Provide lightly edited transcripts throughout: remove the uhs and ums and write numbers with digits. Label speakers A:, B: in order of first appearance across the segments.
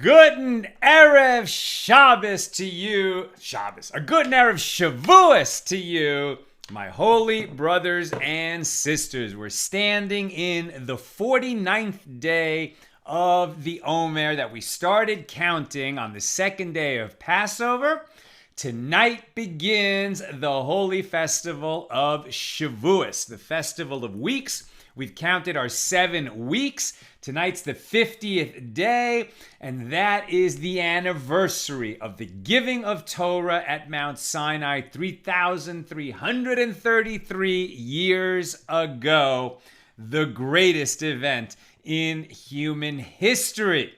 A: Guten Erev Shabbos to you. A Guten Erev Shavuos to you, my holy brothers and sisters. We're standing in the 49th day of the Omer that we started counting on the second day of Passover. Tonight begins the holy festival of Shavuos, the festival of weeks. We've counted our 7 weeks. Tonight's the 50th day, and that is the anniversary of the giving of Torah at Mount Sinai 3,333 years ago. The greatest event in human history.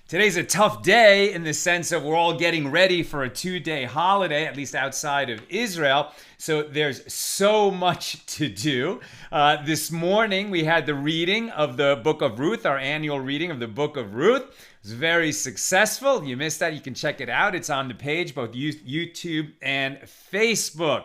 A: Today's a tough day in the sense of we're all getting ready for a 2-day holiday, at least outside of Israel. So there's so much to do. This morning we had the reading of the book of Ruth, our annual reading of the book of Ruth. It was very successful. If you missed that, you can check it out. It's on the page, both YouTube and Facebook.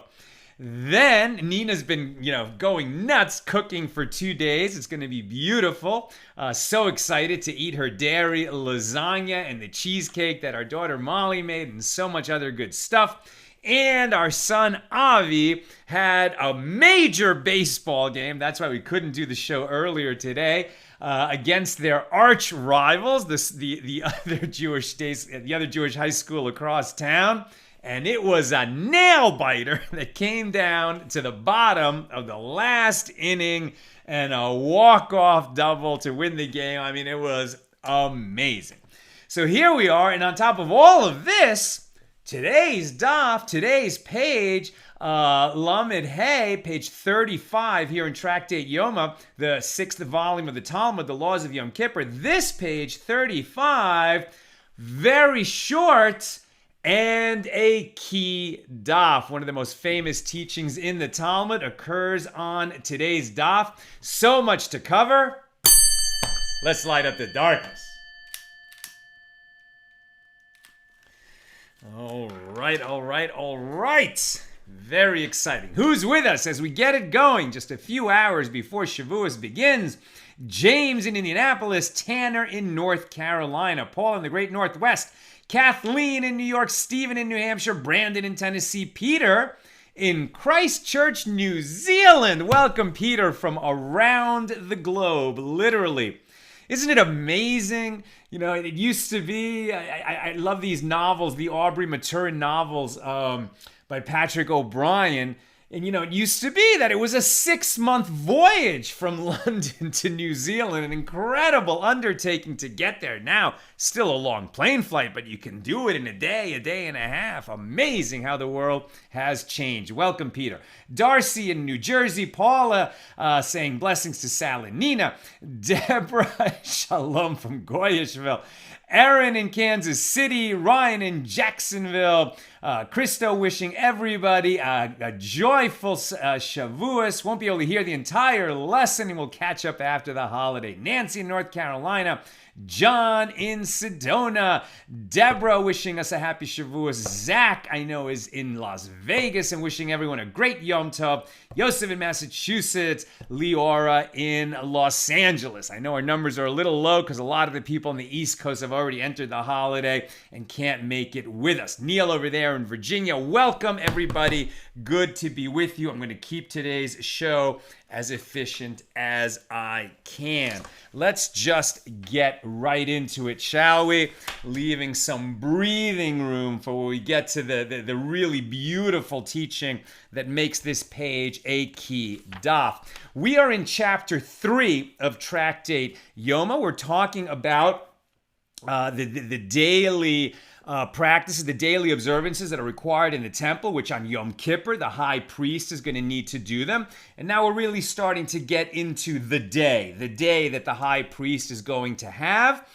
A: Then Nina's been, going nuts cooking for 2 days. It's going to be beautiful. So excited to eat her dairy lasagna and the cheesecake that our daughter Molly made and so much other good stuff. And our son Avi had a major baseball game. That's why we couldn't do the show earlier today. Against their arch rivals, the other Jewish high school across town. And it was a nail-biter that came down to the bottom of the last inning and a walk-off double to win the game. I mean, it was amazing. So here we are, and on top of all of this, today's DAF, today's page, Lamed Hey, page 35 here in Tractate Yoma, the 6th volume of the Talmud, the Laws of Yom Kippur. This page 35, very short, and a key DAF. One of the most famous teachings in the Talmud occurs on today's DAF. So much to cover. Let's light up the darkness. All right. Very exciting. Who's with us as we get it going? Just a few hours before Shavuos begins. James in Indianapolis, Tanner in North Carolina, Paul in the Great Northwest, Kathleen in New York, Stephen in New Hampshire, Brandon in Tennessee, Peter in Christchurch, New Zealand. Welcome, Peter, from around the globe, literally. Isn't it amazing? It used to be, I love these novels, the Aubrey Maturin novels by Patrick O'Brien. And, it used to be that it was a 6-month voyage from London to New Zealand, an incredible undertaking to get there. Now, still a long plane flight, but you can do it in a day and a half. Amazing how the world has changed. Welcome, Peter. Darcy in New Jersey, Paula saying blessings to Sal and Nina. Deborah, shalom from Goyishville. Aaron in Kansas City, Ryan in Jacksonville, Christo wishing everybody a joyful Shavuos. Won't be able to hear the entire lesson and we'll catch up after the holiday. Nancy in North Carolina, John in Sedona, Deborah wishing us a happy Shavuos. Zach, I know, is in Las Vegas and wishing everyone a great Yom Tov. Yosef in Massachusetts, Leora in Los Angeles. I know our numbers are a little low because a lot of the people on the East Coast have already entered the holiday and can't make it with us. Neil over there in Virginia, welcome everybody. Good to be with you. I'm going to keep today's show as efficient as I can. Let's just get right into it, shall we? Leaving some breathing room for when we get to the really beautiful teaching that makes this page a key DAF. We are in chapter 3 of Tractate Yoma. We're talking about the daily practices, the daily observances that are required in the temple, which on Yom Kippur, the high priest is going to need to do them. And now we're really starting to get into the day that the high priest is going to have,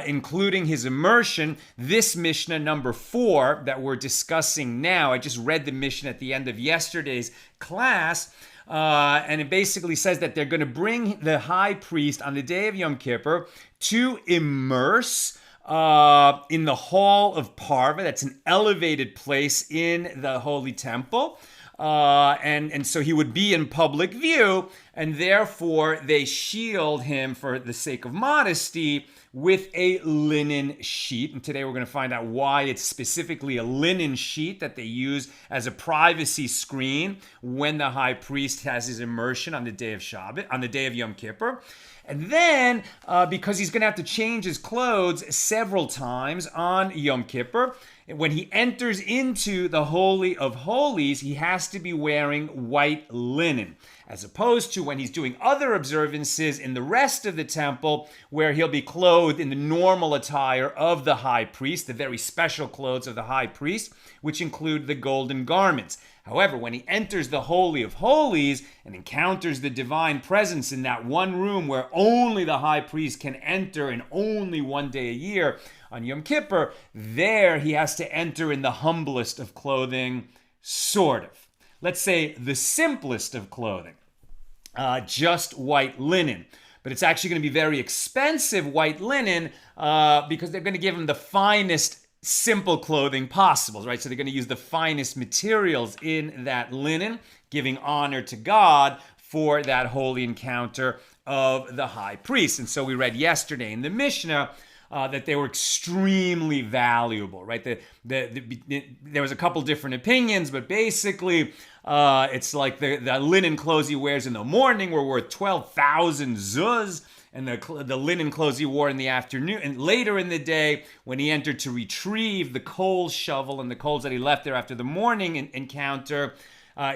A: including his immersion. This Mishnah number 4 that we're discussing now, I just read the Mishnah at the end of yesterday's class, and it basically says that they're going to bring the high priest on the day of Yom Kippur to immerse in the Hall of Parva. That's an elevated place in the Holy Temple. And so he would be in public view and therefore they shield him for the sake of modesty with a linen sheet. And today we're going to find out why it's specifically a linen sheet that they use as a privacy screen when the high priest has his immersion on the day of Shabbat, on the day of Yom Kippur. And then, because he's going to have to change his clothes several times on Yom Kippur, when he enters into the Holy of Holies, he has to be wearing white linen, as opposed to when he's doing other observances in the rest of the temple, where he'll be clothed in the normal attire of the high priest, the very special clothes of the high priest, which include the golden garments. However, when he enters the Holy of Holies and encounters the divine presence in that one room where only the high priest can enter and only one day a year on Yom Kippur, there he has to enter in the humblest of clothing, sort of. Let's say the simplest of clothing, just white linen. But it's actually going to be very expensive white linen because they're going to give him the finest simple clothing possible, right? So they're going to use the finest materials in that linen, giving honor to God for that holy encounter of the high priest. And so we read yesterday in the Mishna that they were extremely valuable, right? There was a couple different opinions, but basically it's like the linen clothes he wears in the morning were worth 12,000 zuz, and the linen clothes he wore in the afternoon, and later in the day, when he entered to retrieve the coal shovel and the coals that he left there after the morning encounter,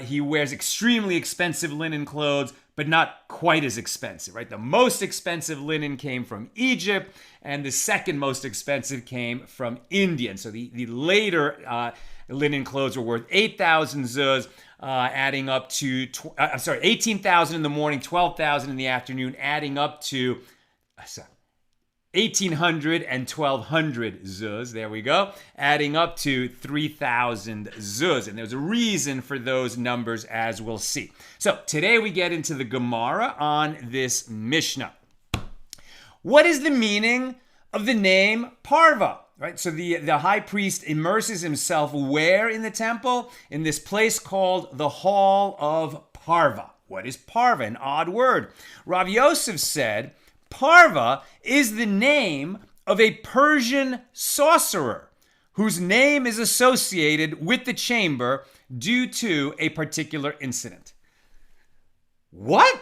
A: he wears extremely expensive linen clothes, but not quite as expensive, right? The most expensive linen came from Egypt, and the second most expensive came from India. And so the later linen clothes were worth 8,000 zuz, adding up to 18,000 in the morning, 12,000 in the afternoon, adding up to 1,800 and 1,200 zuz. There we go, adding up to 3,000 zuz. And there's a reason for those numbers, as we'll see. So today we get into the Gemara on this Mishnah. What is the meaning of the name Parva? Right, so the high priest immerses himself where in the temple? In this place called the Hall of Parva. What is Parva? An odd word. Rav Yosef said, Parva is the name of a Persian sorcerer whose name is associated with the chamber due to a particular incident. What?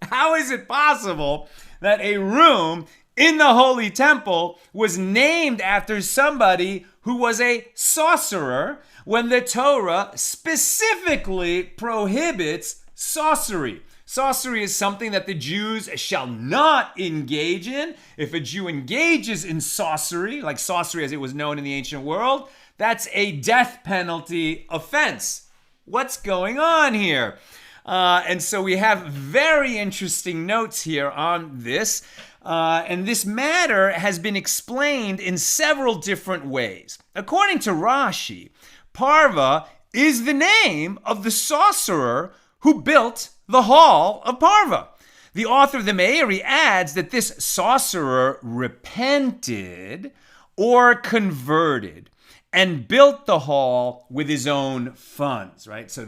A: How is it possible that a room in the Holy Temple was named after somebody who was a sorcerer when the Torah specifically prohibits sorcery? Sorcery is something that the Jews shall not engage in. If a Jew engages in sorcery, like sorcery as it was known in the ancient world, that's a death penalty offense. What's going on here? And so we have very interesting notes here on this. And this matter has been explained in several different ways. According to Rashi, Parva is the name of the sorcerer who built the Hall of Parva. The author of the Meiri adds that this sorcerer repented or converted and built the hall with his own funds, right? So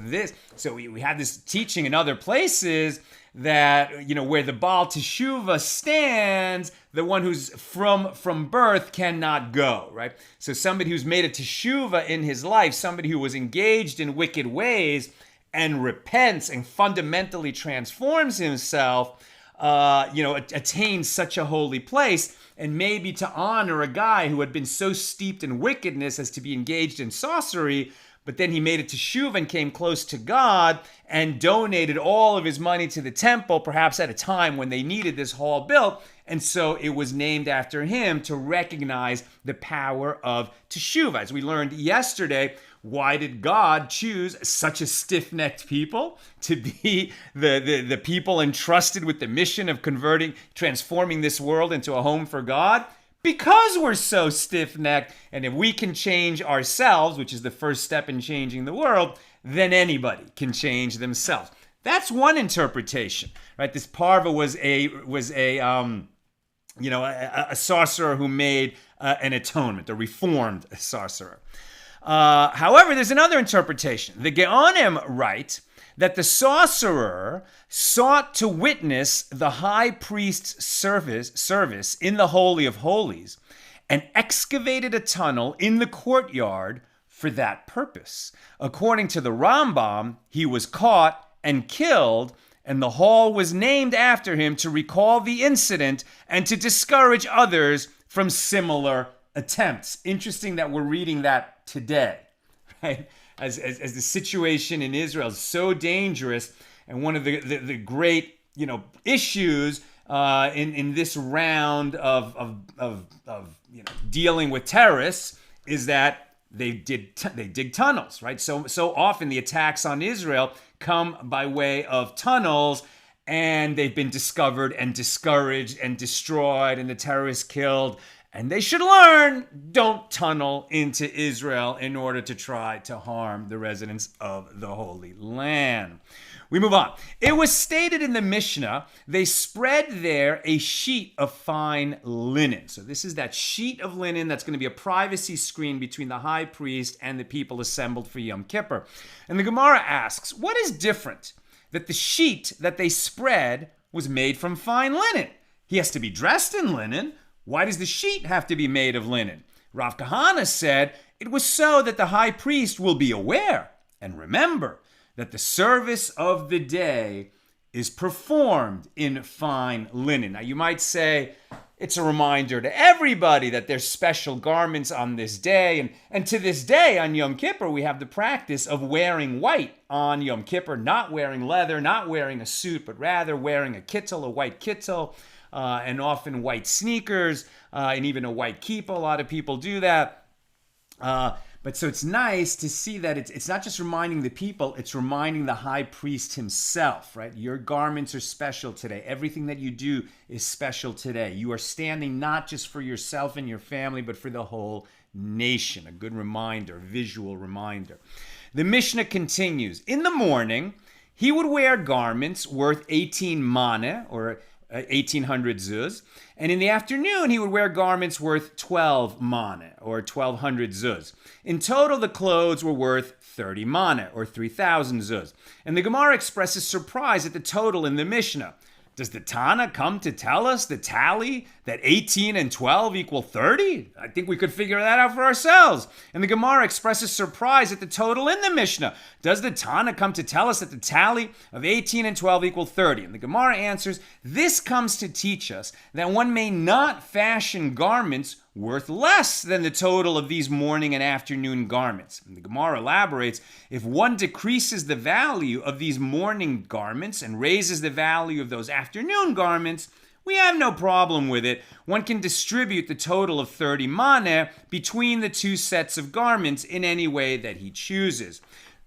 A: we have this teaching in other places that, where the Baal Teshuvah stands, the one who's from birth cannot go, right? So somebody who's made a Teshuvah in his life, somebody who was engaged in wicked ways and repents and fundamentally transforms himself, attains such a holy place. And maybe to honor a guy who had been so steeped in wickedness as to be engaged in sorcery, but then he made a teshuvah and came close to God and donated all of his money to the temple, perhaps at a time when they needed this hall built. And so it was named after him to recognize the power of teshuvah. As we learned yesterday, why did God choose such a stiff-necked people to be the people entrusted with the mission of transforming this world into a home for God? Because we're so stiff-necked, and if we can change ourselves, which is the first step in changing the world, then anybody can change themselves. That's one interpretation, right? This Parva was a sorcerer who made an atonement, a reformed sorcerer. However, there's another interpretation. The Geonim write that the sorcerer sought to witness the high priest's service in the Holy of Holies and excavated a tunnel in the courtyard for that purpose. According to the Rambam, he was caught and killed, and the hall was named after him to recall the incident and to discourage others from similar attempts. Interesting that we're reading that today, right? As the situation in Israel is so dangerous, and one of the great issues in this round of dealing with terrorists is that they dig tunnels, right? So often the attacks on Israel come by way of tunnels, and they've been discovered and discouraged and destroyed, and the terrorists killed. And they should learn, don't tunnel into Israel in order to try to harm the residents of the Holy Land. We move on. It was stated in the Mishna, they spread there a sheet of fine linen. So this is that sheet of linen that's going to be a privacy screen between the high priest and the people assembled for Yom Kippur. And the Gemara asks, what is different that the sheet that they spread was made from fine linen? He has to be dressed in linen. Why does the sheet have to be made of linen? Rav Kahana said, it was so that the high priest will be aware and remember that the service of the day is performed in fine linen. Now you might say, it's a reminder to everybody that there's special garments on this day. And to this day on Yom Kippur, we have the practice of wearing white on Yom Kippur, not wearing leather, not wearing a suit, but rather wearing a kittel, a white kittel. And often white sneakers, and even a white kippah. A lot of people do that. But so it's nice to see that it's not just reminding the people, it's reminding the high priest himself, right? Your garments are special today. Everything that you do is special today. You are standing not just for yourself and your family, but for the whole nation. A good reminder, a visual reminder. The Mishnah continues. In the morning, he would wear garments worth 18 maneh, or 1,800 zuz. And in the afternoon, he would wear garments worth 12 maneh, or 1,200 zuz. In total, the clothes were worth 30 maneh, or 3,000 zuz. And the Gemara expresses surprise at the total in the Mishnah. Does the Tana come to tell us the tally that 18 and 12 equal 30? I think we could figure that out for ourselves. And the Gemara expresses surprise at the total in the Mishnah. Does the Tana come to tell us that the tally of 18 and 12 equal 30? And the Gemara answers, this comes to teach us that one may not fashion garments worth less than the total of these morning and afternoon garments. And the Gemara elaborates, if one decreases the value of these morning garments and raises the value of those afternoon garments, we have no problem with it. One can distribute the total of 30 maneh between the two sets of garments in any way that he chooses.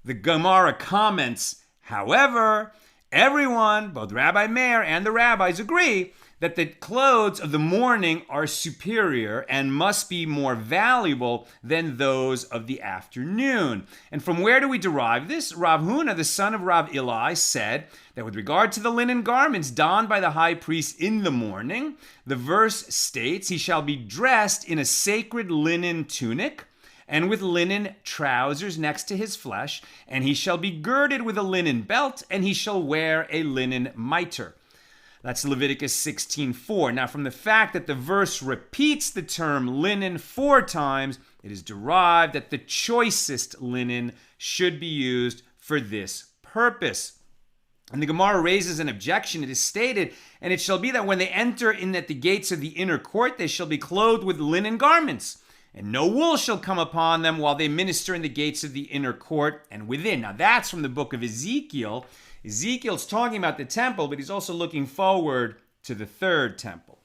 A: The Gemara comments, however, everyone, both Rabbi Meir and the rabbis, agree that the clothes of the morning are superior and must be more valuable than those of the afternoon. And from where do we derive this? Rav Huna, the son of Rav Elazar, said that with regard to the linen garments donned by the high priest in the morning, the verse states, he shall be dressed in a sacred linen tunic and with linen trousers next to his flesh, and he shall be girded with a linen belt, and he shall wear a linen mitre. That's Leviticus 16:4. Now, from the fact that the verse repeats the term linen 4 times, it is derived that the choicest linen should be used for this purpose. And the Gemara raises an objection. It is stated, and it shall be that when they enter in at the gates of the inner court, they shall be clothed with linen garments, and no wool shall come upon them while they minister in the gates of the inner court and within. Now, that's from the book of Ezekiel. Ezekiel's talking about the temple, but he's also looking forward to the third temple.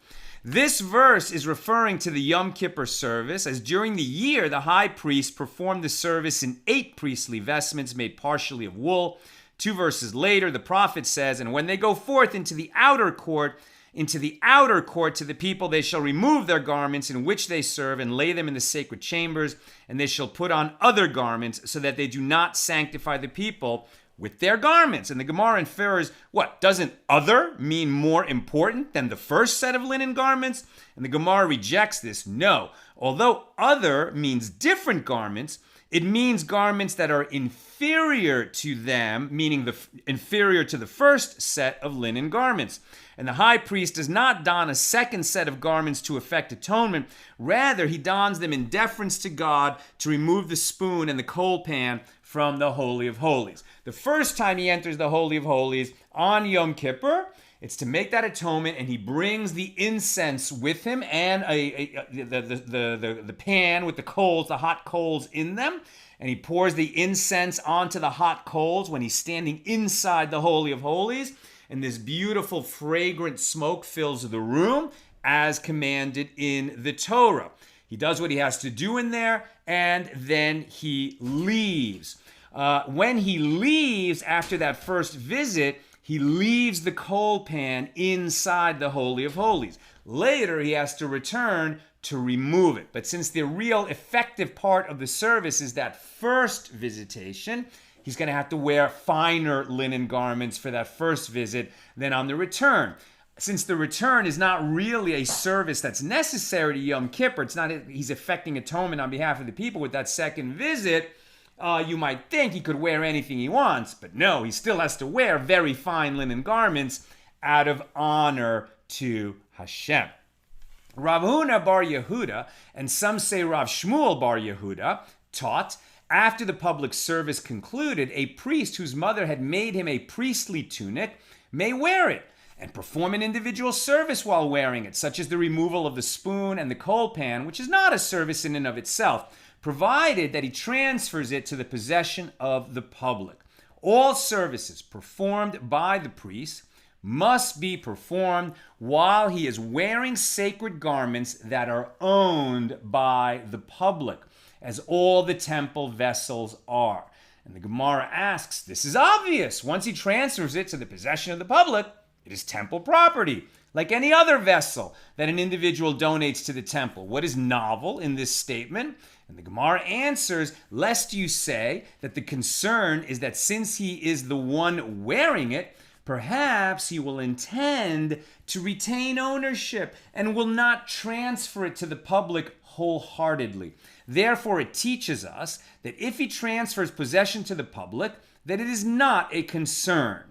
A: This verse is referring to the Yom Kippur service, as during the year the high priest performed the service in 8 priestly vestments made partially of wool. 2 verses later, the prophet says, and when they go forth into the outer court to the people, they shall remove their garments in which they serve and lay them in the sacred chambers, and they shall put on other garments so that they do not sanctify the people with their garments. And the Gemara infers, what, doesn't other mean more important than the first set of linen garments? And the Gemara rejects this. No, although other means different garments, It means garments that are inferior to them, meaning inferior to the first set of linen garments. And the high priest does not don a second set of garments to effect atonement. Rather, he dons them in deference to God to remove the spoon and the coal pan from the Holy of Holies. The first time he enters the Holy of Holies on Yom Kippur, it's to make that atonement, and he brings the incense with him and the pan with the coals, the hot coals in them, and he pours the incense onto the hot coals when he's standing inside the Holy of Holies, and this beautiful fragrant smoke fills the room as commanded in the Torah. He does what he has to do in there, and then he leaves. When he leaves after that first visit, he leaves the coal pan inside the Holy of Holies. Later, he has to return to remove it. But since the real effective part of the service is that first visitation, he's going to have to wear finer linen garments for that first visit than on the return. Since the return is not really a service that's necessary to Yom Kippur, he's effecting atonement on behalf of the people with that second visit, you might think he could wear anything he wants, but no, he still has to wear very fine linen garments out of honor to Hashem. Rav Huna bar Yehuda, and some say Rav Shmuel bar Yehuda, taught, after the public service concluded, a priest whose mother had made him a priestly tunic may wear it and perform an individual service while wearing it, such as the removal of the spoon and the coal pan, which is not a service in and of itself, provided that he transfers it to the possession of the public. All services performed by the priest must be performed while he is wearing sacred garments that are owned by the public, as all the temple vessels are. And the Gemara asks, this is obvious. Once he transfers it to the possession of the public, it is temple property, like any other vessel that an individual donates to the temple. What is novel in this statement? And the Gemara answers, lest you say that the concern is that since he is the one wearing it, perhaps he will intend to retain ownership and will not transfer it to the public wholeheartedly. Therefore, it teaches us that if he transfers possession to the public, that it is not a concern.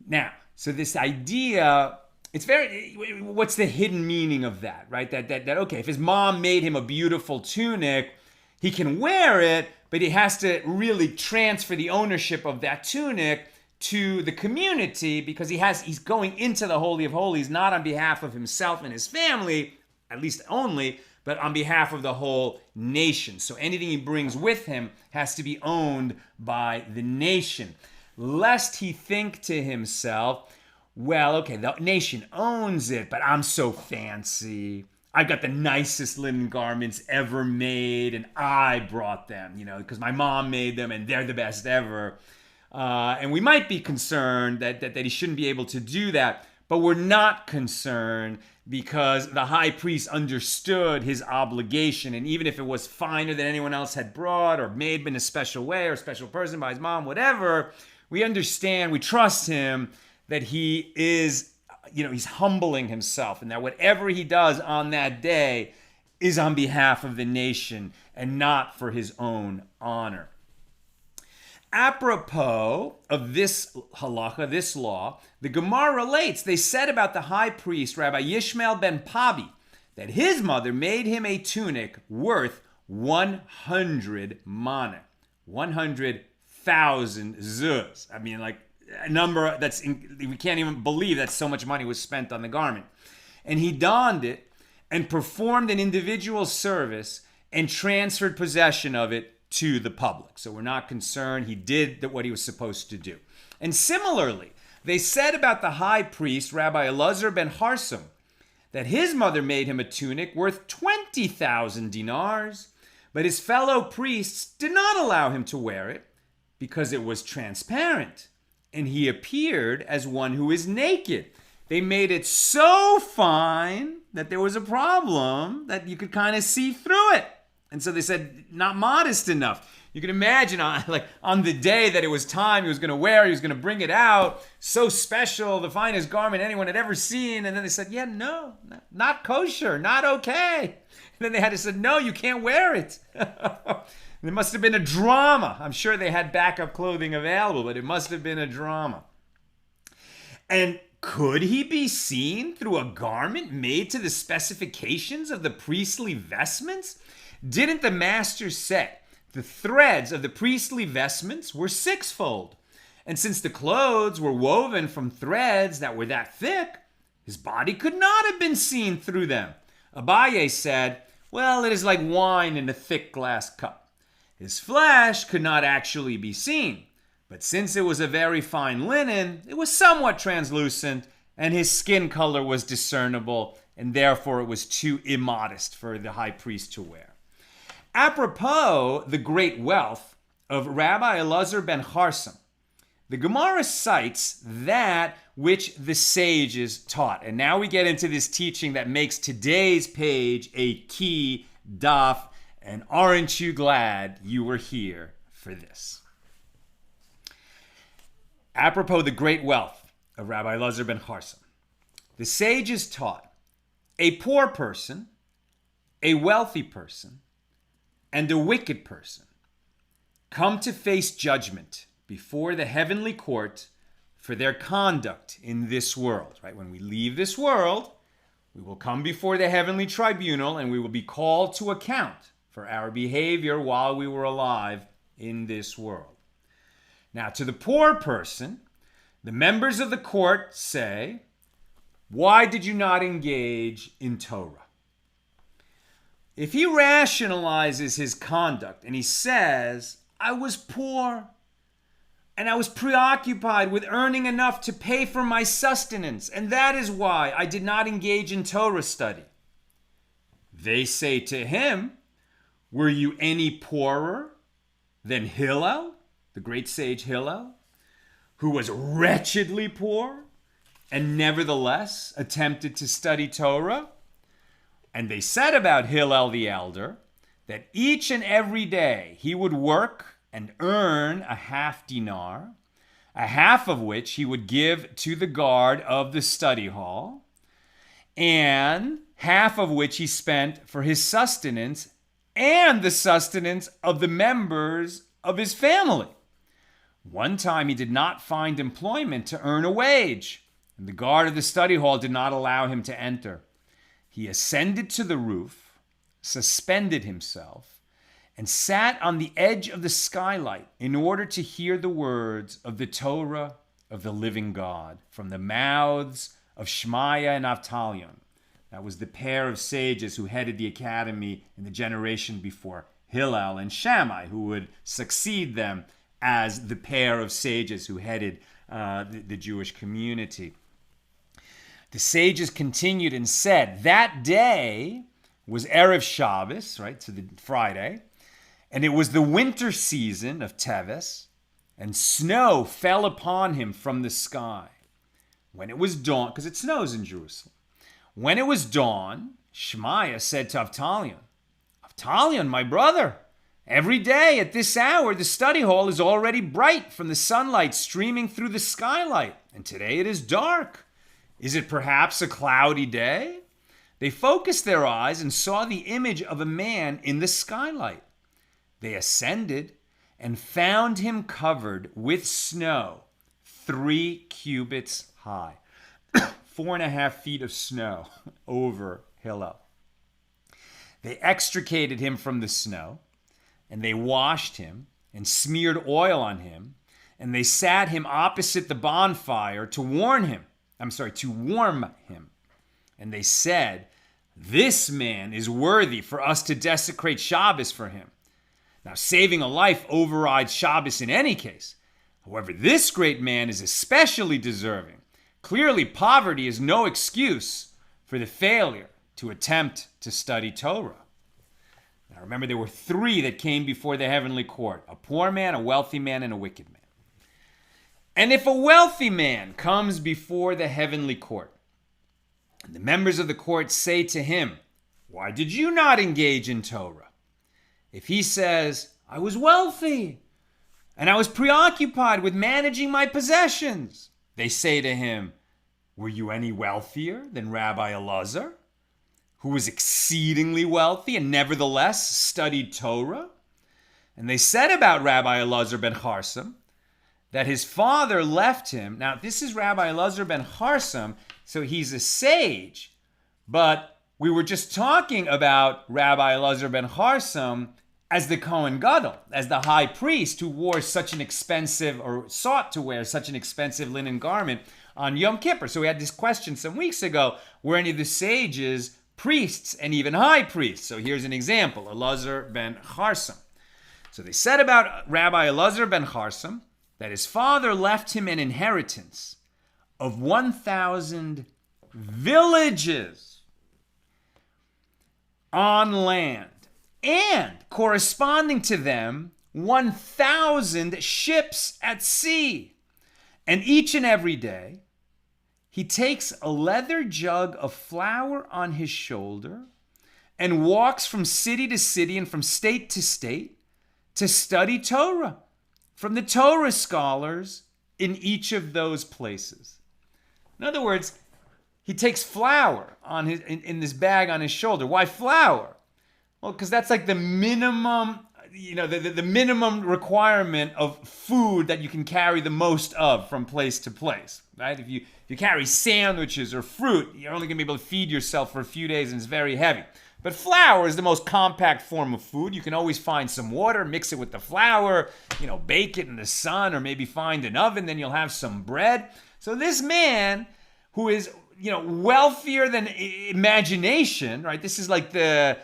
A: Now, so this idea, what's the hidden meaning of that, right? That okay, if his mom made him a beautiful tunic, he can wear it, but he has to really transfer the ownership of that tunic to the community because he's going into the Holy of Holies not on behalf of himself and his family, at least only, but on behalf of the whole nation. So anything he brings with him has to be owned by the nation. Lest he think to himself, well, okay, the nation owns it, but I'm so fancy. I've got the nicest linen garments ever made, and I brought them, because my mom made them, and they're the best ever. And we might be concerned that he shouldn't be able to do that, but we're not concerned because the high priest understood his obligation, and even if it was finer than anyone else had brought or made in a special way or a special person by his mom, whatever, we understand, we trust him that he is, he's humbling himself and that whatever he does on that day is on behalf of the nation and not for his own honor. Apropos of this halacha, this law, the Gemara relates, they said about the high priest, Rabbi Yishmael ben Pabi, that his mother made him a tunic worth 100 mana, 100,000 zuz. I mean, like a number we can't even believe that so much money was spent on the garment. And he donned it and performed an individual service and transferred possession of it to the public. So we're not concerned. He did what he was supposed to do. And similarly, they said about the high priest, Rabbi Elazar ben Harsum, that his mother made him a tunic worth 20,000 dinars, but his fellow priests did not allow him to wear it because it was transparent, and he appeared as one who is naked. They made it so fine that there was a problem that you could kind of see through it. And so they said, not modest enough. You can imagine on the day that it was time he was going to wear, he was going to bring it out, so special, the finest garment anyone had ever seen. And then they said, no, not kosher, not okay. And then they had to say, no, you can't wear it. There must have been a drama. I'm sure they had backup clothing available, but it must have been a drama. And could he be seen through a garment made to the specifications of the priestly vestments? Didn't the master say the threads of the priestly vestments were sixfold? And since the clothes were woven from threads that were that thick, his body could not have been seen through them. Abaye said, well, it is like wine in a thick glass cup. His flesh could not actually be seen, but since it was a very fine linen, it was somewhat translucent, and his skin color was discernible, and therefore it was too immodest for the high priest to wear. Apropos the great wealth of Rabbi Elazar ben Harsum, the Gemara cites that which the sages taught. And now we get into this teaching that makes today's page a key DAF. And aren't you glad you were here for this? Apropos the great wealth of Rabbi Elazar ben Harsum, the sages taught a poor person, a wealthy person, and a wicked person come to face judgment before the heavenly court for their conduct in this world. Right? When we leave this world, we will come before the heavenly tribunal and we will be called to account for our behavior while we were alive in this world. Now, to the poor person, the members of the court say, why did you not engage in Torah? If he rationalizes his conduct and he says, I was poor and I was preoccupied with earning enough to pay for my sustenance, and that is why I did not engage in Torah study. They say to him, were you any poorer than Hillel, the great sage Hillel, who was wretchedly poor and nevertheless attempted to study Torah? And they said about Hillel the elder that each and every day he would work and earn a half dinar, a half of which he would give to the guard of the study hall, and half of which he spent for his sustenance and the sustenance of the members of his family. One time he did not find employment to earn a wage, and the guard of the study hall did not allow him to enter. He ascended to the roof, suspended himself, and sat on the edge of the skylight in order to hear the words of the Torah of the living God from the mouths of Shmaya and Avtalion. That was the pair of sages who headed the academy in the generation before Hillel and Shammai, who would succeed them as the pair of sages who headed the Jewish community. The sages continued and said, that day was Erev Shabbos, right, so the Friday, and it was the winter season of Teves, and snow fell upon him from the sky. When it was dawn, because it snows in Jerusalem, when it was dawn, Shmaya said to Avtalion, Avtalion, my brother, every day at this hour the study hall is already bright from the sunlight streaming through the skylight, and today it is dark. Is it perhaps a cloudy day? They focused their eyes and saw the image of a man in the skylight. They ascended and found him covered with snow, 3 cubits high, 4.5 feet of snow over Hillel. They extricated him from the snow, and they washed him and smeared oil on him, and they sat him opposite the bonfire to warm him. And they said, this man is worthy for us to desecrate Shabbos for him. Now, saving a life overrides Shabbos in any case. However, this great man is especially deserving. Clearly, poverty is no excuse for the failure to attempt to study Torah. Now, remember, there were 3 that came before the heavenly court: a poor man, a wealthy man, and a wicked man. And if a wealthy man comes before the heavenly court, and the members of the court say to him, why did you not engage in Torah? If he says, I was wealthy, and I was preoccupied with managing my possessions, they say to him, were you any wealthier than Rabbi Elazar, who was exceedingly wealthy and nevertheless studied Torah? And they said about Rabbi Elazar ben Harsum that his father left him. Now, this is Rabbi Elazar ben Harsum, so he's a sage. But we were just talking about Rabbi Elazar ben Harsum as the Kohen Gadol, as the high priest who wore such an expensive, or sought to wear such an expensive linen garment on Yom Kippur. So we had this question some weeks ago, were any of the sages priests and even high priests? So here's an example, Elazar ben Harsum. So they said about Rabbi Elazar ben Harsum that his father left him an inheritance of 1,000 villages on land, and corresponding to them, 1,000 ships at sea. And each and every day, he takes a leather jug of flour on his shoulder and walks from city to city and from state to state to study Torah from the Torah scholars in each of those places. In other words, he takes flour on his in this bag on his shoulder. Why flour? Well, because that's like the minimum, the minimum requirement of food that you can carry the most of from place to place, right? If you carry sandwiches or fruit, you're only going to be able to feed yourself for a few days, and it's very heavy. But flour is the most compact form of food. You can always find some water, mix it with the flour, bake it in the sun, or maybe find an oven, then you'll have some bread. So this man who is, wealthier than imagination, right? This is like the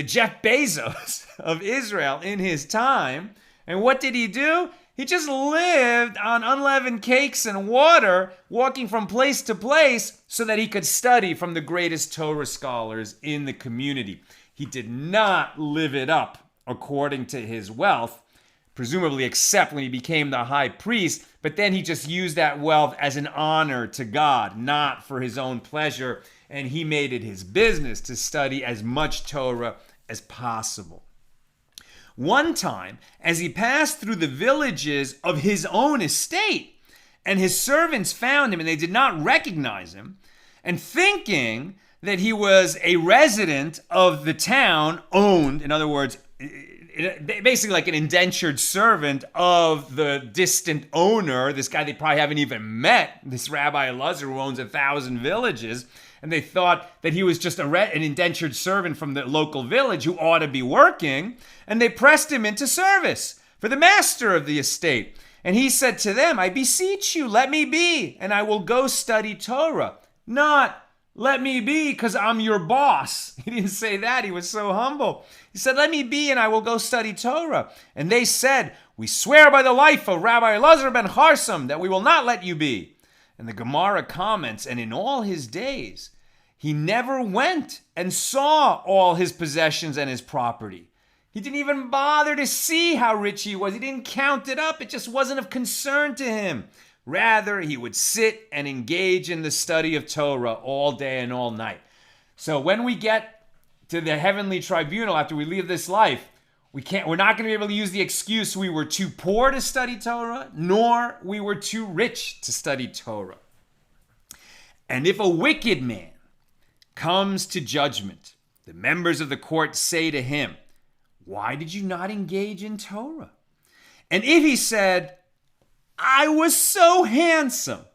A: Jeff Bezos of Israel in his time. And what did he do? He just lived on unleavened cakes and water, walking from place to place so that he could study from the greatest Torah scholars in the community. He did not live it up according to his wealth, presumably except when he became the high priest, but then he just used that wealth as an honor to God, not for his own pleasure, and he made it his business to study as much Torah as possible. One time, as he passed through the villages of his own estate, and his servants found him, and they did not recognize him, and thinking that he was a resident of the town owned, in other words, basically like an indentured servant of the distant owner, this guy they probably haven't even met, this Rabbi Elazar who owns 1,000 villages, and they thought that he was just an indentured servant from the local village who ought to be working, and they pressed him into service for the master of the estate. And he said to them, I beseech you, let me be, and I will go study Torah. Not, let me be because I'm your boss. He didn't say that. He was so humble. He said, let me be and I will go study Torah. And they said, we swear by the life of Rabbi Elazar ben Harsum that we will not let you be. And the Gemara comments, and in all his days, he never went and saw all his possessions and his property. He didn't even bother to see how rich he was. He didn't count it up. It just wasn't of concern to him. Rather, he would sit and engage in the study of Torah all day and all night. So when we get to the heavenly tribunal after we leave this life, we're not going to be able to use the excuse we were too poor to study Torah, nor we were too rich to study Torah. And if a wicked man comes to judgment, the members of the court say to him, why did you not engage in Torah? And if he said, I was so handsome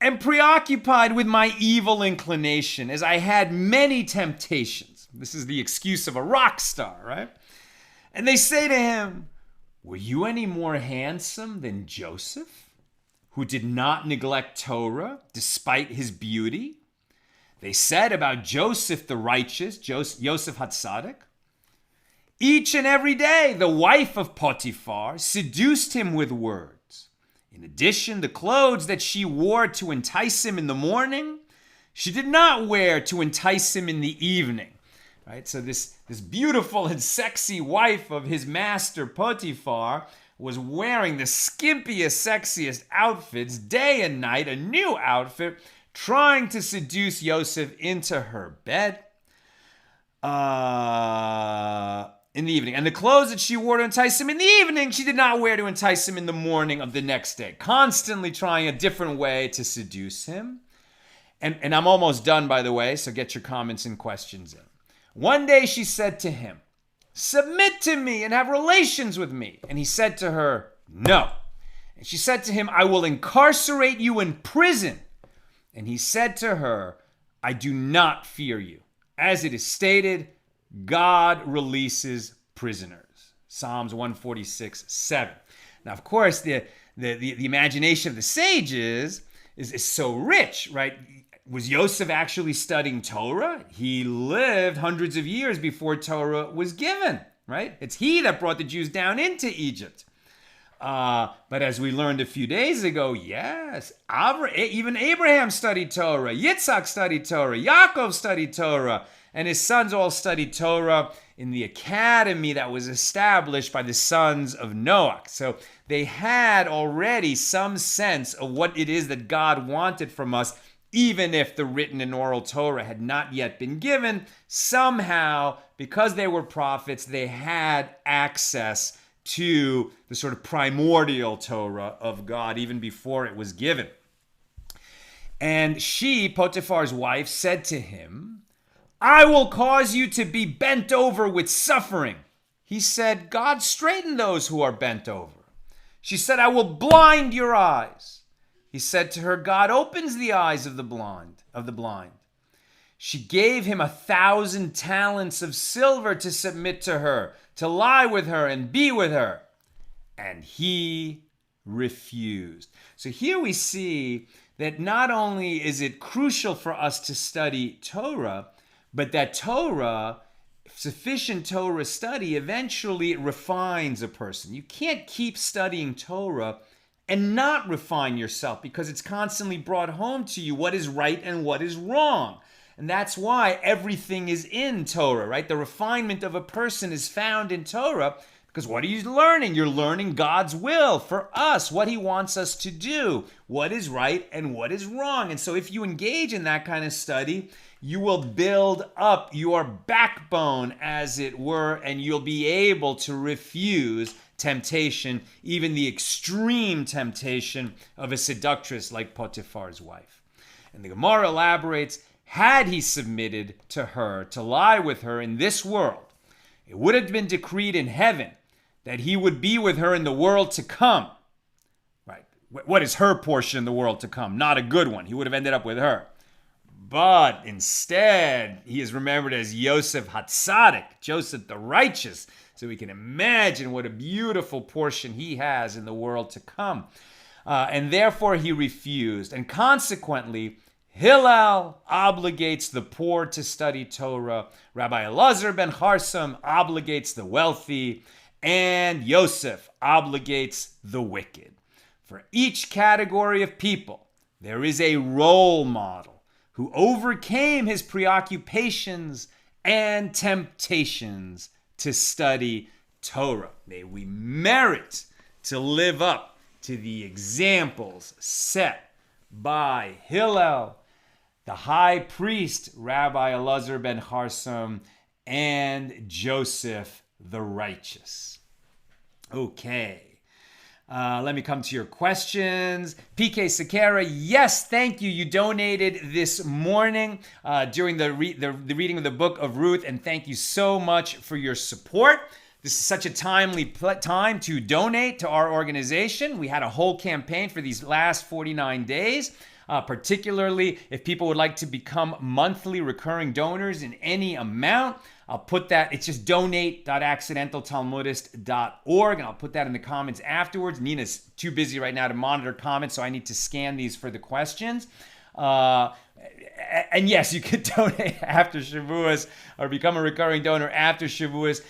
A: and preoccupied with my evil inclination as I had many temptations. This is the excuse of a rock star, right? And they say to him, were you any more handsome than Joseph, who did not neglect Torah despite his beauty? They said about Joseph the righteous, Yosef Hatzadik, each and every day the wife of Potiphar seduced him with words. In addition, the clothes that she wore to entice him in the morning, she did not wear to entice him in the evening. Right? So this beautiful and sexy wife of his master Potiphar was wearing the skimpiest, sexiest outfits day and night, a new outfit, trying to seduce Yosef into her bed in the evening. And the clothes that she wore to entice him in the evening, she did not wear to entice him in the morning of the next day, constantly trying a different way to seduce him. And I'm almost done, by the way, so get your comments and questions in. One day she said to him, Submit to me and have relations with me. And he said to her, no. And she said to him, I will incarcerate you in prison. And he said to her, I do not fear you. As it is stated, God releases prisoners. Psalms 146:7. Now, of course, the imagination of the sages is so rich, right? Was Yosef actually studying Torah? He lived hundreds of years before Torah was given, right? It's he that brought the Jews down into Egypt. But as we learned a few days ago, yes, even Abraham studied Torah, Yitzhak studied Torah, Yaakov studied Torah, and his sons all studied Torah in the academy that was established by the sons of Noah. So they had already some sense of what it is that God wanted from us, even if the written and oral Torah had not yet been given. Somehow, because they were prophets, they had access to the sort of primordial Torah of God even before it was given. And she, Potiphar's wife, said to him, I will cause you to be bent over with suffering. He said, God straighten those who are bent over. She said, I will blind your eyes. He said to her, God opens the eyes of the blind. She gave him 1,000 talents of silver to submit to her, to lie with her and be with her. And he refused. So here we see that not only is it crucial for us to study Torah, but that Torah, sufficient Torah study, eventually refines a person. You can't keep studying Torah and not refine yourself, because it's constantly brought home to you what is right and what is wrong. And that's why everything is in Torah, right? The refinement of a person is found in Torah, because what are you learning? You're learning God's will for us, what he wants us to do, what is right and what is wrong. And so if you engage in that kind of study, you will build up your backbone, as it were, and you'll be able to refuse temptation, even the extreme temptation of a seductress like Potiphar's wife. And the Gemara elaborates, had he submitted to her, to lie with her in this world, it would have been decreed in heaven that he would be with her in the world to come. Right? What is her portion in the world to come? Not a good one. He would have ended up with her. But instead, he is remembered as Yosef Hatzadik, Joseph the righteous. So we can imagine what a beautiful portion he has in the world to come. And therefore he refused. And consequently, Hillel obligates the poor to study Torah. Rabbi Elazar ben Harsum obligates the wealthy. And Yosef obligates the wicked. For each category of people, there is a role model who overcame his preoccupations and temptations to study Torah. May we merit to live up to the examples set by Hillel, the high priest, Rabbi Elazar ben Harsum, and Joseph the righteous. Okay. Let me come to your questions. PK Sakara, yes, thank you. You donated this morning during the reading of the book of Ruth, and thank you so much for your support. This is such a timely time to donate to our organization. We had a whole campaign for these last 49 days. Particularly if people would like to become monthly recurring donors in any amount. I'll put that, it's just donate.accidentaltalmudist.org, and I'll put that in the comments afterwards. Nina's too busy right now to monitor comments, so I need to scan these for the questions. And yes, you can donate after Shavuos or become a recurring donor after Shavuos.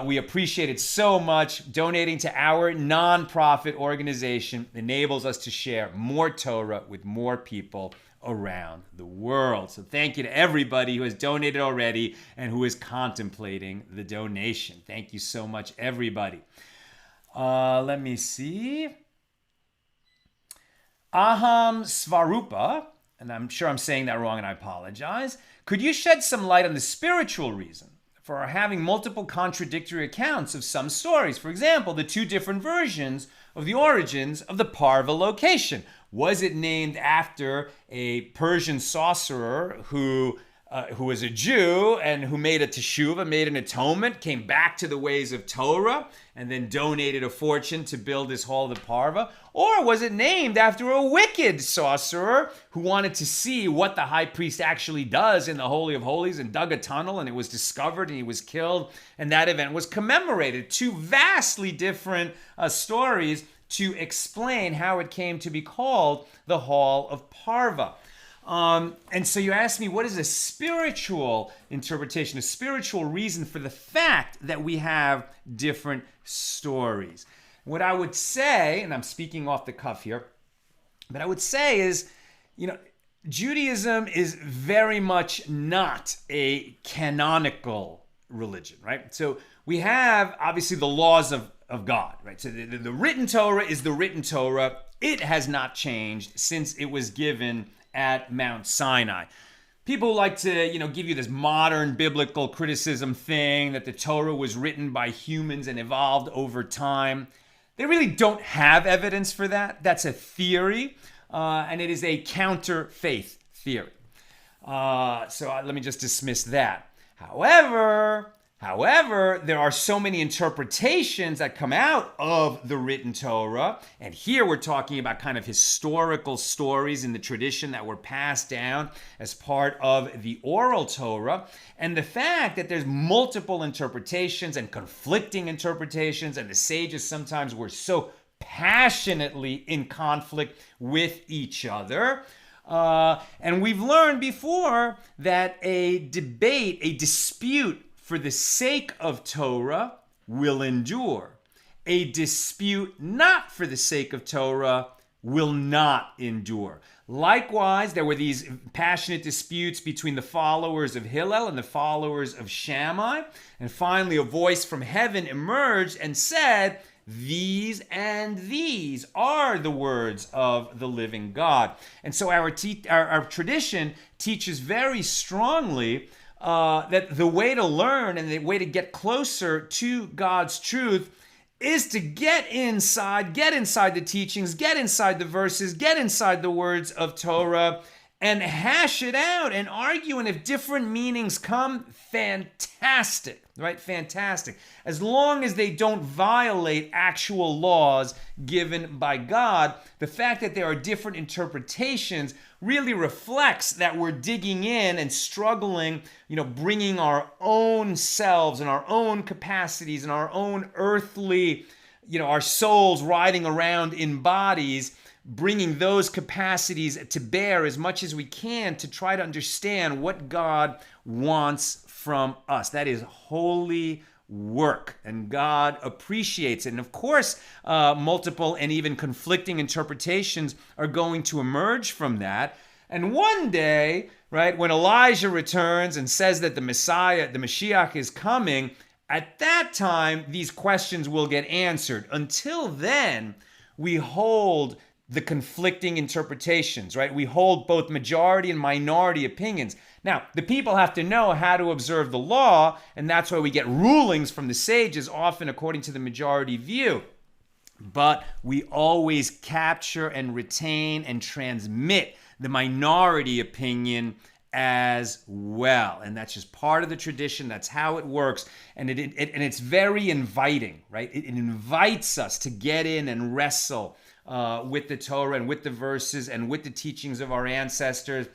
A: We appreciate it so much. Donating to our nonprofit organization enables us to share more Torah with more people around the world. So thank you to everybody who has donated already and who is contemplating the donation. Thank you so much, everybody. Let me see. Aham Svarupa, and I'm sure I'm saying that wrong and I apologize. Could you shed some light on the spiritual reason for our having multiple contradictory accounts of some stories? For example, the two different versions of the origins of the Parva location. Was it named after a Persian sorcerer who who was a Jew and who made a teshuvah, made an atonement, came back to the ways of Torah, and then donated a fortune to build his hall of the parva? Or was it named after a wicked sorcerer who wanted to see what the high priest actually does in the Holy of Holies and dug a tunnel, and it was discovered and he was killed, and that event was commemorated? Two vastly different stories to explain how it came to be called the Hall of Parva. And so you asked me, what is a spiritual interpretation, a spiritual reason for the fact that we have different stories? What I would say, and I'm speaking off the cuff here, but I would say is, Judaism is very much not a canonical religion, right? So we have, obviously, the laws of God, right? So the written Torah is the written Torah. It has not changed since it was given at Mount Sinai. People like to, give you this modern biblical criticism thing that the Torah was written by humans and evolved over time. They really don't have evidence for that. That's a theory, and it is a counter-faith theory. So let me just dismiss that. However, there are so many interpretations that come out of the written Torah, and here we're talking about kind of historical stories in the tradition that were passed down as part of the oral Torah, and the fact that there's multiple interpretations and conflicting interpretations, and the sages sometimes were so passionately in conflict with each other. And we've learned before that a debate, a dispute for the sake of Torah will endure. A dispute not for the sake of Torah will not endure. Likewise, there were these passionate disputes between the followers of Hillel and the followers of Shammai. And finally, a voice from heaven emerged and said, "These and these are the words of the living God." And so our tradition teaches very strongly that the way to learn and the way to get closer to God's truth is to get inside the teachings, get inside the verses, get inside the words of Torah, and hash it out and argue. And if different meanings come, fantastic, right? Fantastic. As long as they don't violate actual laws given by God, the fact that there are different interpretations really reflects that we're digging in and struggling, bringing our own selves and our own capacities and our own earthly, our souls riding around in bodies, bringing those capacities to bear as much as we can to try to understand what God wants from us. That is holy work, and God appreciates it. And of course, multiple and even conflicting interpretations are going to emerge from that. And one day, right, when Elijah returns and says that the Messiah, the Mashiach, is coming, at that time, these questions will get answered. Until then, we hold the conflicting interpretations, right? We hold both majority and minority opinions. Now, the people have to know how to observe the law, and that's why we get rulings from the sages, often according to the majority view. But we always capture and retain and transmit the minority opinion as well. And that's just part of the tradition. That's how it works. And it's very inviting, right? It invites us to get in and wrestle with the Torah and with the verses and with the teachings of our ancestors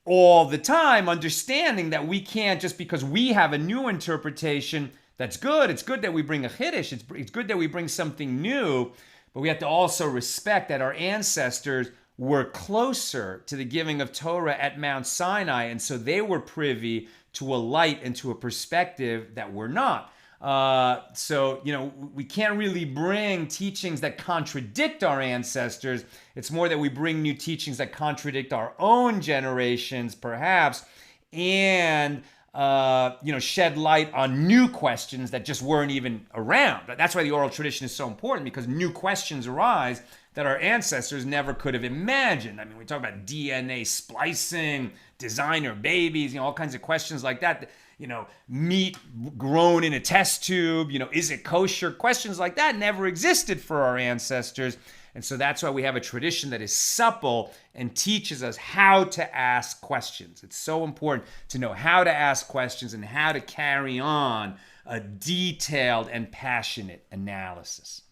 A: all the time, understanding that we can't, just because we have a new interpretation, that's good. It's good that we bring a chiddush. It's good that we bring something new, but we have to also respect that our ancestors were closer to the giving of Torah at Mount Sinai, and so they were privy to a light and to a perspective that we're not. So, we can't really bring teachings that contradict our ancestors. It's more that we bring new teachings that contradict our own generations, perhaps, and, shed light on new questions that just weren't even around. That's why the oral tradition is so important, because new questions arise that our ancestors never could have imagined. I mean, we talk about DNA splicing, designer babies, all kinds of questions like that. Meat grown in a test tube, is it kosher? Questions like that never existed for our ancestors. And so that's why we have a tradition that is supple and teaches us how to ask questions. It's so important to know how to ask questions and how to carry on a detailed and passionate analysis.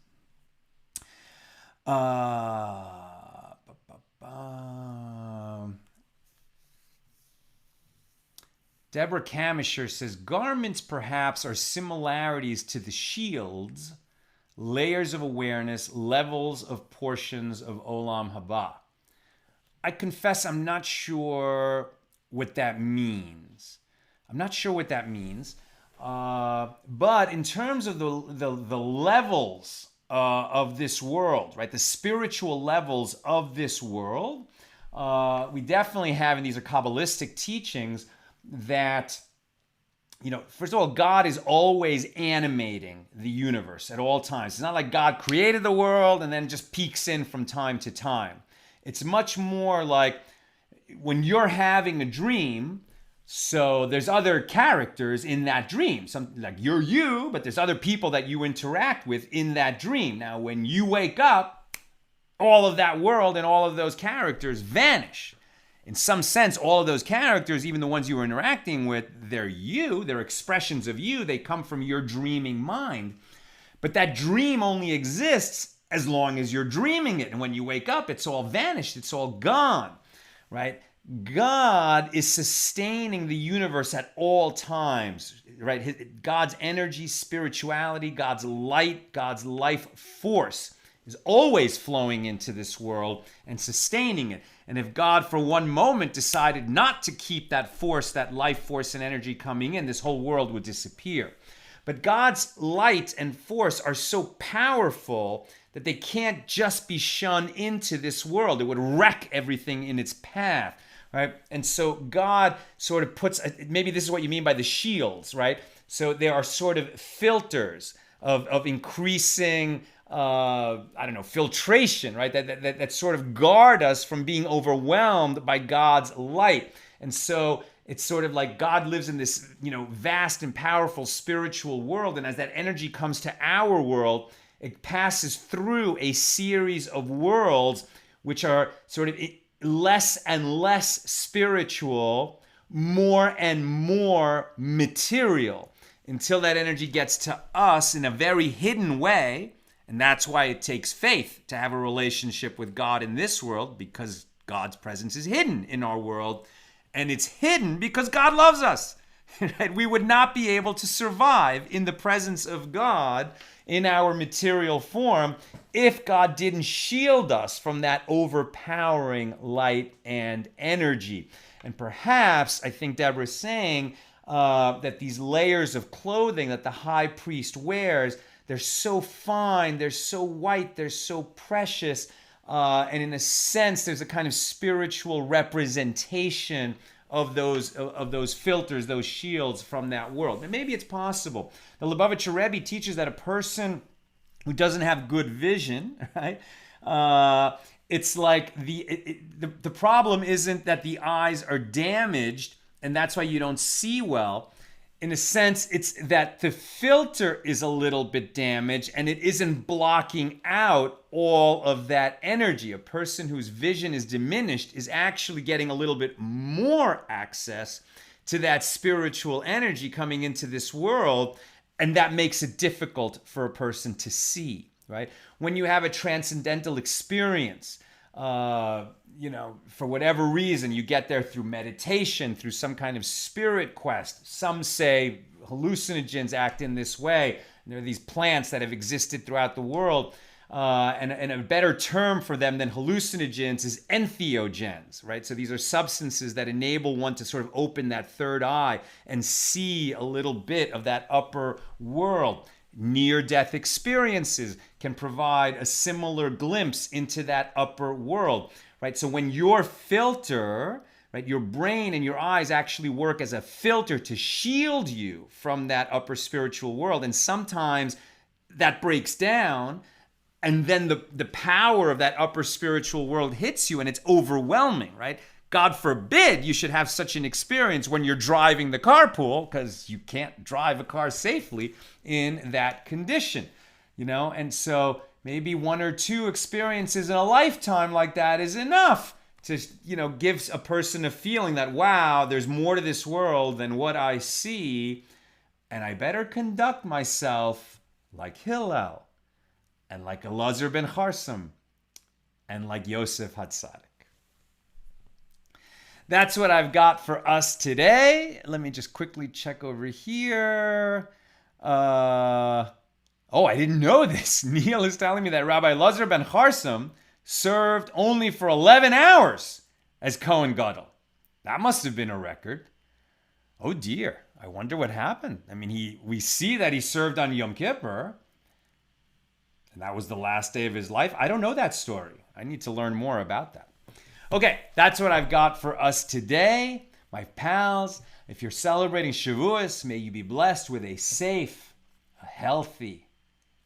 A: Deborah Kamisher says, garments perhaps are similarities to the shields, layers of awareness, levels of portions of Olam Haba. I confess I'm not sure what that means. But in terms of the levels of this world, right, the spiritual levels of this world, we definitely have, and these are Kabbalistic teachings, that, first of all, God is always animating the universe at all times. It's not like God created the world and then just peeks in from time to time. It's much more like when you're having a dream, so there's other characters in that dream. Like you're you, but there's other people that you interact with in that dream. Now, when you wake up, all of that world and all of those characters vanish. In some sense, all of those characters, even the ones you were interacting with, they're you, they're expressions of you, they come from your dreaming mind. But that dream only exists as long as you're dreaming it. And when you wake up, it's all vanished, it's all gone, right? God is sustaining the universe at all times, right? God's energy, spirituality, God's light, God's life force is always flowing into this world and sustaining it. And if God for one moment decided not to keep that force, that life force and energy coming in, this whole world would disappear. But God's light and force are so powerful that they can't just be shunned into this world. It would wreck everything in its path, right? And so God sort of puts, maybe this is what you mean by the shields, right? So there are sort of filters of increasing filtration, right? That sort of guard us from being overwhelmed by God's light. And so it's sort of like God lives in this, vast and powerful spiritual world. And as that energy comes to our world, it passes through a series of worlds which are sort of less and less spiritual, more and more material, until that energy gets to us in a very hidden way. And that's why it takes faith to have a relationship with God in this world, because God's presence is hidden in our world. And it's hidden because God loves us. Right? We would not be able to survive in the presence of God in our material form if God didn't shield us from that overpowering light and energy. And perhaps, I think Deborah's saying that these layers of clothing that the high priest wears, they're so fine, they're so white, they're so precious, and in a sense, there's a kind of spiritual representation of those filters, those shields from that world. And maybe it's possible. The Lubavitcher Rebbe teaches that a person who doesn't have good vision, right? It's like the problem isn't that the eyes are damaged and that's why you don't see well. In a sense, it's that the filter is a little bit damaged and it isn't blocking out all of that energy. A person whose vision is diminished is actually getting a little bit more access to that spiritual energy coming into this world, and that makes it difficult for a person to see, right? When you have a transcendental experience, for whatever reason, you get there through meditation, through some kind of spirit quest. Some say hallucinogens act in this way. There are these plants that have existed throughout the world. And a better term for them than hallucinogens is entheogens, right? So these are substances that enable one to sort of open that third eye and see a little bit of that upper world. Near-death experiences can provide a similar glimpse into that upper world, right? So when your filter, right, your brain and your eyes actually work as a filter to shield you from that upper spiritual world, and sometimes that breaks down, and then the power of that upper spiritual world hits you and it's overwhelming, right? God forbid you should have such an experience when you're driving the carpool, because you can't drive a car safely in that condition, And so maybe one or two experiences in a lifetime like that is enough to, give a person a feeling that, wow, there's more to this world than what I see, and I better conduct myself like Hillel, and like Elazar ben Harsum, and like Yosef Hatzadik. That's what I've got for us today. Let me just quickly check over here. I didn't know this. Neil is telling me that Rabbi Elazar ben Harsum served only for 11 hours as Kohen Gadol. That must have been a record. Oh dear, I wonder what happened. I mean, we see that he served on Yom Kippur, and that was the last day of his life. I don't know that story. I need to learn more about that. Okay, that's what I've got for us today. My pals, if you're celebrating Shavuos, may you be blessed with a safe, a healthy,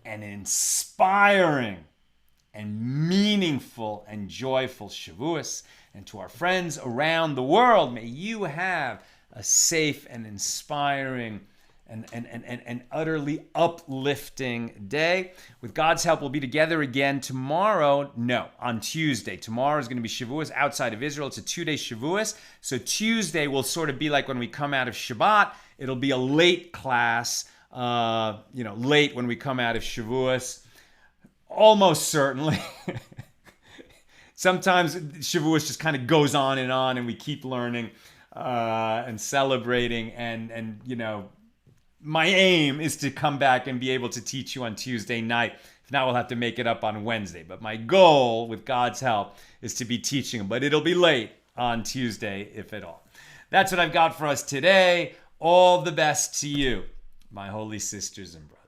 A: an inspiring, and meaningful and joyful Shavuos. And to our friends around the world, may you have a safe and inspiring and utterly uplifting day. With God's help, we'll be together again tomorrow. No, on Tuesday. Tomorrow is going to be Shavuos outside of Israel. It's a 2-day Shavuos. So Tuesday will sort of be like when we come out of Shabbat. It'll be a late class, late when we come out of Shavuos. Almost certainly. Sometimes Shavuos just kind of goes on, and we keep learning and celebrating, and my aim is to come back and be able to teach you on Tuesday night. If not, we'll have to make it up on Wednesday. But my goal, with God's help, is to be teaching them. But it'll be late on Tuesday, if at all. That's what I've got for us today. All the best to you, my holy sisters and brothers.